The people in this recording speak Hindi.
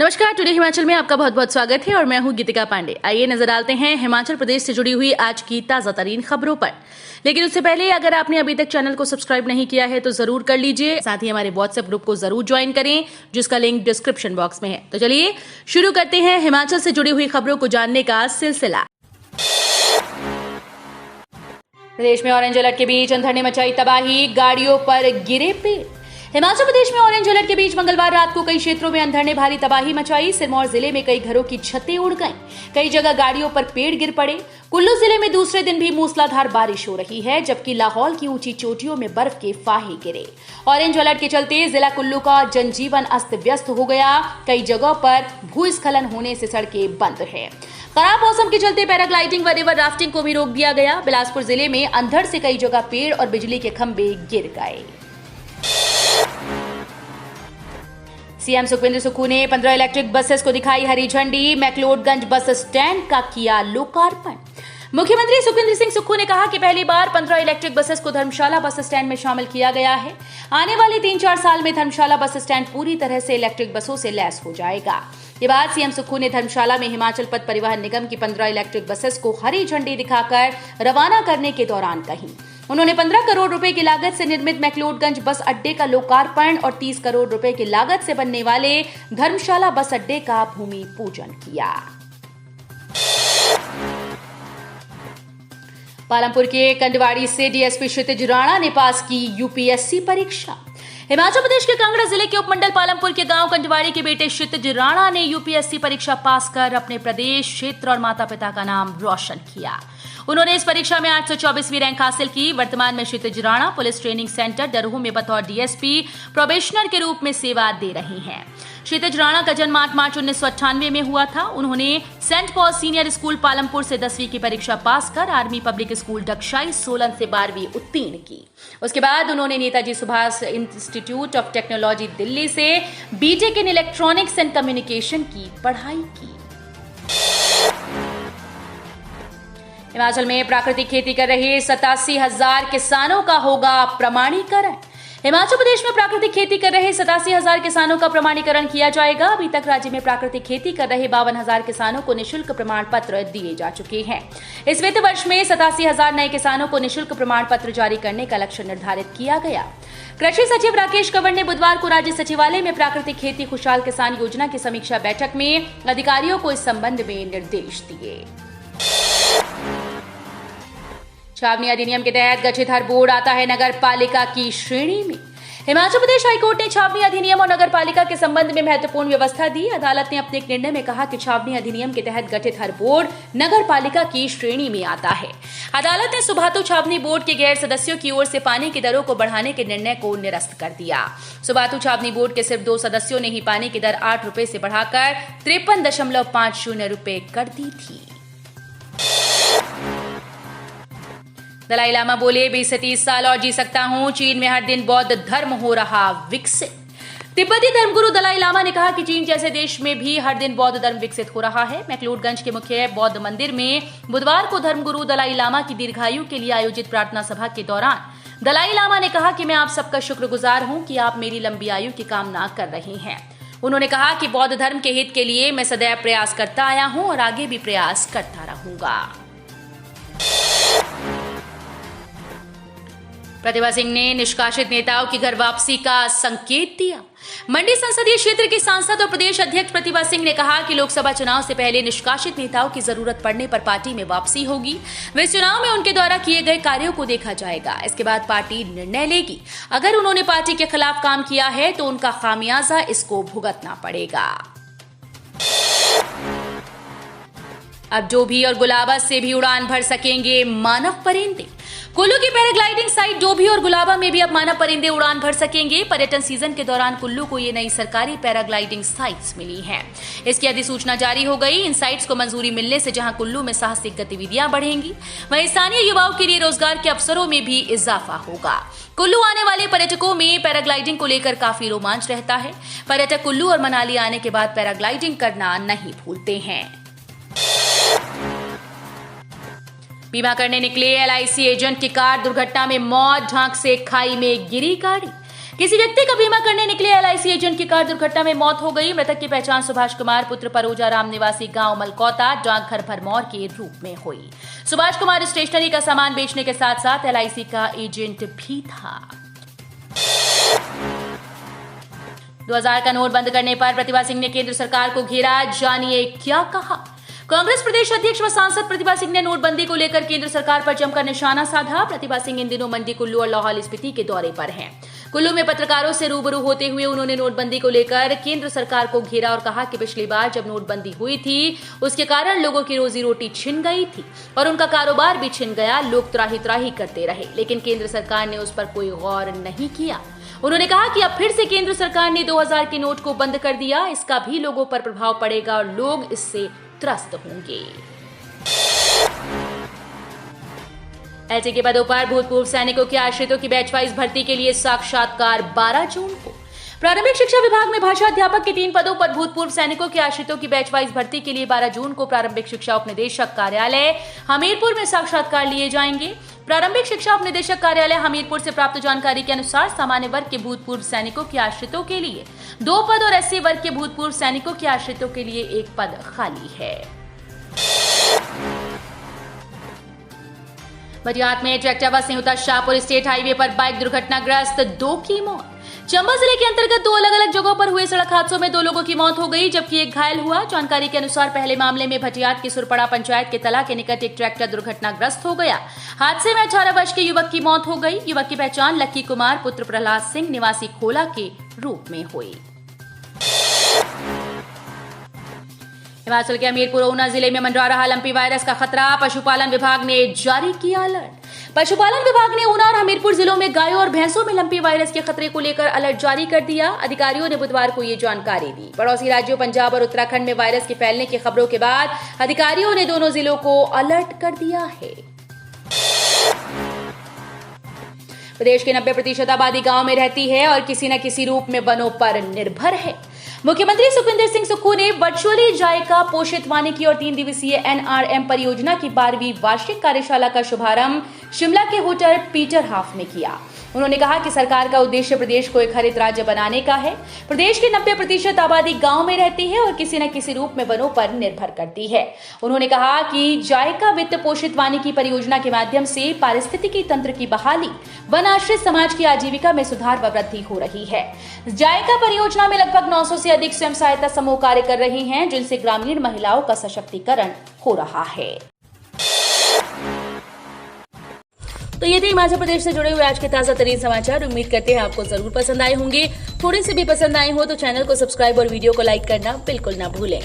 नमस्कार, टुडे हिमाचल में आपका बहुत बहुत स्वागत है और मैं हूं गीतिका पांडे। आइए नजर डालते हैं हिमाचल प्रदेश से जुड़ी हुई आज की ताजा तरीन खबरों पर। लेकिन उससे पहले अगर आपने अभी तक चैनल को सब्सक्राइब नहीं किया है तो जरूर कर लीजिए। साथ ही हमारे व्हाट्सएप ग्रुप को जरूर ज्वाइन करें, जिसका लिंक डिस्क्रिप्शन बॉक्स में है। तो चलिए शुरू करते हैं हिमाचल से जुड़ी हुई खबरों को जानने का सिलसिला। प्रदेश में ऑरेंज अलर्ट के बीच अंधड़ ने मचाई तबाही, गाड़ियों पर गिरे पेड़। हिमाचल प्रदेश में ऑरेंज अलर्ट के बीच मंगलवार रात को कई क्षेत्रों में अंधड़ ने भारी तबाही मचाई। सिरमौर जिले में कई घरों की छतें उड़ गईं, कई जगह गाड़ियों पर पेड़ गिर पड़े। कुल्लू जिले में दूसरे दिन भी मूसलाधार बारिश हो रही है, जबकि लाहौल की ऊंची चोटियों में बर्फ के फाहे गिरे। ऑरेंज अलर्ट के चलते जिला कुल्लू का जनजीवन अस्त व्यस्त हो गया। कई जगहों पर भूस्खलन होने से सड़कें बंद है। खराब मौसम के चलते पैराग्लाइडिंग व रिवर राफ्टिंग को भी रोक दिया गया। बिलासपुर जिले में अंधड़ से कई जगह पेड़ और बिजली के खंभे गिर गए। सीएम सुखविंदर सुक्खू ने 15 इलेक्ट्रिक बसेस को दिखाई हरी झंडी। मैक्लोडगंज बस स्टैंड का किया लोकार्पण। मुख्यमंत्री सुखविंदर सिंह सुक्खू ने कहा कि पहली बार 15 इलेक्ट्रिक बसेस को धर्मशाला बस स्टैंड में शामिल किया गया है। आने वाले 3-4 साल में धर्मशाला बस स्टैंड पूरी तरह से इलेक्ट्रिक बसों से लैस हो जाएगा। ये बात सीएम सुक्खू ने धर्मशाला में हिमाचल पथ परिवहन निगम की 15 इलेक्ट्रिक बसेस को हरी झंडी दिखाकर रवाना करने के दौरान कही। उन्होंने 15 करोड़ रुपए की लागत से निर्मित मैक्लोडगंज बस अड्डे का लोकार्पण और 30 करोड़ रुपए की लागत से बनने वाले धर्मशाला बस अड्डे का भूमि पूजन किया। पालमपुर के कंडवाड़ी से डीएसपी क्षितिज राणा ने पास की यूपीएससी परीक्षा। हिमाचल प्रदेश के कांगड़ा जिले के उपमंडल पालमपुर के गांव कंडवाड़ी के बेटे क्षितिज राणा ने यूपीएससी परीक्षा पास कर अपने प्रदेश, क्षेत्र और माता पिता का नाम रोशन किया। उन्होंने इस परीक्षा में 824वीं रैंक हासिल की। वर्तमान में Kshitij Rana police training centre Daroh में बतौर डीएसपी प्रोबेशनर के रूप में सेवा दे रही हैं। क्षितिज राणा का जन्म 8 मार्च 1998 में हुआ था। उन्होंने Saint Paul senior school Palampur से 10वीं की परीक्षा पास कर army public school Dagshai Solan से 12वीं उत्तीर्ण की। उसके बाद उन्होंने Netaji Subhash institute of technology Delhi से BTech in electronics and communication की पढ़ाई की। हिमाचल में प्राकृतिक खेती कर रहे 87,000 किसानों का होगा प्रमाणीकरण। हिमाचल प्रदेश में प्राकृतिक खेती कर रहे 87,000 किसानों का प्रमाणीकरण किया जाएगा। अभी तक राज्य में प्राकृतिक खेती कर रहे 52,000 किसानों को निःशुल्क प्रमाण पत्र दिए जा चुके हैं। इस वित्त वर्ष में 87,000 नए किसानों को निःशुल्क प्रमाण पत्र जारी करने का लक्ष्य निर्धारित किया गया। कृषि सचिव राकेश कंवर ने बुधवार को राज्य सचिवालय में प्राकृतिक खेती खुशहाल किसान योजना की समीक्षा बैठक में अधिकारियों को इस संबंध में निर्देश दिए। छावनी अधिनियम के तहत गठित हर बोर्ड आता है नगर पालिका की श्रेणी में। हिमाचल प्रदेश हाईकोर्ट ने छावनी अधिनियम और नगर पालिका के संबंध में महत्वपूर्ण व्यवस्था दी। अदालत ने अपने एक निर्णय में कहा कि छावनी अधिनियम के तहत गठित हर बोर्ड नगर पालिका की श्रेणी में आता है। अदालत ने सुबाथू छावनी बोर्ड के गैर सदस्यों की ओर से पानी की दरों को बढ़ाने के निर्णय को निरस्त कर दिया। सुबाथू छावनी बोर्ड के सिर्फ 2 सदस्यों ने ही पानी की दर 8 रुपए से बढ़ाकर 53.50 रुपए कर दी थी। दलाई लामा बोले 20 से 30 साल और जी सकता हूं। चीन में हर दिन बौद्ध धर्म हो रहा विकसित। तिब्बती धर्मगुरु दलाई लामा ने कहा कि चीन जैसे देश में भी हर दिन बौद्ध धर्म विकसित हो रहा है। मैक्लोडगंज के मुख्य बौद्ध मंदिर में बुधवार को धर्मगुरु दलाई लामा की दीर्घायु के लिए आयोजित प्रार्थना सभा के दौरान दलाई लामा ने कहा कि मैं आप सबका शुक्रगुजार हूं कि आप मेरी लंबी आयु की कामना कर रहे हैं। उन्होंने कहा कि बौद्ध धर्म के हित के लिए मैं सदैव प्रयास करता आया हूं और आगे भी प्रयास करता रहूंगा। प्रतिभा सिंह ने निष्कासित नेताओं की घर वापसी का संकेत दिया। मंडी संसदीय क्षेत्र के सांसद और प्रदेश अध्यक्ष प्रतिभा सिंह ने कहा कि लोकसभा चुनाव से पहले निष्कासित नेताओं की जरूरत पड़ने पर पार्टी में वापसी होगी। वे चुनाव में उनके द्वारा किए गए कार्यों को देखा जाएगा। इसके बाद पार्टी निर्णय लेगी। अगर उन्होंने पार्टी के खिलाफ काम किया है तो उनका खामियाजा इसको भुगतना पड़ेगा। अब डोभी और गुलाबा से भी उड़ान भर सकेंगे मानव परिंदे। कुल्लू की पैराग्लाइडिंग साइट डोभी और गुलाबा में भी अब मानव परिंदे उड़ान भर सकेंगे। पर्यटन सीजन के दौरान कुल्लू को ये नई सरकारी पैराग्लाइडिंग साइट्स मिली हैं। इसकी अधिसूचना जारी हो गई। इन साइट्स को मंजूरी मिलने से जहां कुल्लू में साहसिक गतिविधियां बढ़ेंगी, वहीं स्थानीय युवाओं के लिए रोजगार के अवसरों में भी इजाफा होगा। कुल्लू आने वाले पर्यटकों में पैराग्लाइडिंग को लेकर काफी रोमांच रहता है। पर्यटक कुल्लू और मनाली आने के बाद पैराग्लाइडिंग करना नहीं भूलते हैं। बीमा करने निकले एलआईसी एजेंट की कार दुर्घटना में मौत। ढांक से खाई में गिरी गाड़ी। किसी व्यक्ति का बीमा करने निकले एलआईसी एजेंट की कार दुर्घटना में मौत हो गई। मृतक की पहचान सुभाष कुमार पुत्र परोजा राम निवासी गांव मलकौता डाकघर भरमौर के रूप में हुई। सुभाष कुमार स्टेशनरी का सामान बेचने के साथ साथ एलआईसी का एजेंट भी था। 2000 का नोट बंद करने पर प्रतिभा सिंह ने केंद्र सरकार को घेरा, जानिए क्या कहा। कांग्रेस प्रदेश अध्यक्ष व सांसद प्रतिभा सिंह ने नोटबंदी को लेकर केंद्र सरकार पर जमकर निशाना साधा। प्रतिभा सिंह इन दिनों मंडी, कुल्लू और लाहौल स्पीति के दौरे पर हैं। कुल्लू में पत्रकारों से रूबरू होते हुए उन्होंने नोटबंदी को लेकर केंद्र सरकार को घेरा और कहा कि पिछली बार जब नोटबंदी हुई थी उसके कारण लोगों की रोजी रोटी छिन गई थी और उनका कारोबार भी छिन गया। लोग त्राही त्राही करते रहे, लेकिन केंद्र सरकार ने उस पर कोई गौर नहीं किया। उन्होंने कहा कि अब फिर से केंद्र सरकार ने 2000 के नोट को बंद कर दिया। इसका भी लोगों पर प्रभाव पड़ेगा और लोग इससे त्रस्त होंगे। एलसी के पदों पर भूतपूर्व सैनिकों के आश्रितों की बैच वाइज भर्ती के लिए साक्षात्कार 12 जून को। प्रारंभिक शिक्षा विभाग में भाषा अध्यापक के 3 पदों पर भूतपूर्व सैनिकों के आश्रितों की बैच वाइज भर्ती के लिए 12 जून को प्रारंभिक शिक्षा उपनिदेशक कार्यालय हमीरपुर में साक्षात्कार लिए जाएंगे। प्रारंभिक शिक्षा उपनिदेशक कार्यालय हमीरपुर से प्राप्त जानकारी के अनुसार सामान्य वर्ग के भूतपूर्व सैनिकों के आश्रितों के लिए 2 पद और एससी वर्ग के भूतपूर्व सैनिकों के आश्रितों के लिए 1 पद खाली है। बरियात में ट्रैक्टर व संयुक्ता शाहपुर स्टेट हाईवे पर बाइक दुर्घटनाग्रस्त 2 की मौत। चंबा जिले के अंतर्गत 2 अलग अलग जगहों पर हुए सड़क हादसों में 2 लोगों की मौत हो गई, जबकि 1 घायल हुआ। जानकारी के अनुसार पहले मामले में भटियात की सुरपड़ा पंचायत के तला के निकट एक ट्रैक्टर दुर्घटनाग्रस्त हो गया। हादसे में 18 वर्ष के युवक की मौत हो गई। युवक की पहचान लक्की कुमार पुत्र प्रहलाद सिंह निवासी खोला के रूप में हुई। हिमाचल के हमीरपुर ऊना जिले में मंडरा रहा लंपी वायरस का खतरा। पशुपालन विभाग ने जारी किया अलर्ट। पशुपालन विभाग ने ऊना और हमीरपुर जिलों में गायों और भैंसों में लंपी वायरस के खतरे को लेकर अलर्ट जारी कर दिया। अधिकारियों ने बुधवार को ये जानकारी दी। पड़ोसी राज्यों पंजाब और उत्तराखंड में वायरस के फैलने की खबरों के बाद अधिकारियों ने दोनों जिलों को अलर्ट कर दिया है। प्रदेश की 90% आबादी गांव में रहती है और किसी न किसी रूप में वनों पर निर्भर है। मुख्यमंत्री सुखविंदर सिंह सुक्खू ने वर्चुअली जायका पोषित वानिकी और 3 दिवसीय एनआरएम परियोजना की 12वीं वार्षिक कार्यशाला का शुभारंभ शिमला के होटल पीटर हाफ में किया। उन्होंने कहा कि सरकार का उद्देश्य प्रदेश को एक हरित राज्य बनाने का है। प्रदेश की 90% आबादी गांव में रहती है और किसी न किसी रूप में वनों पर निर्भर करती है। उन्होंने कहा कि जायका वित्त पोषित वानिकी परियोजना के माध्यम से पारिस्थितिकी तंत्र की बहाली, वन आश्रित समाज की आजीविका में सुधार व वृद्धि हो रही है। जायका परियोजना में लगभग 900 से अधिक स्वयं सहायता समूह कार्य कर रहे हैं, जिनसे ग्रामीण महिलाओं का सशक्तिकरण हो रहा है। तो ये थे हिमाचल प्रदेश से जुड़े हुए आज के ताजा तरीन समाचार। उम्मीद करते हैं आपको जरूर पसंद आए होंगे। थोड़े से भी पसंद आए हो तो चैनल को सब्सक्राइब और वीडियो को लाइक करना बिल्कुल ना भूलें।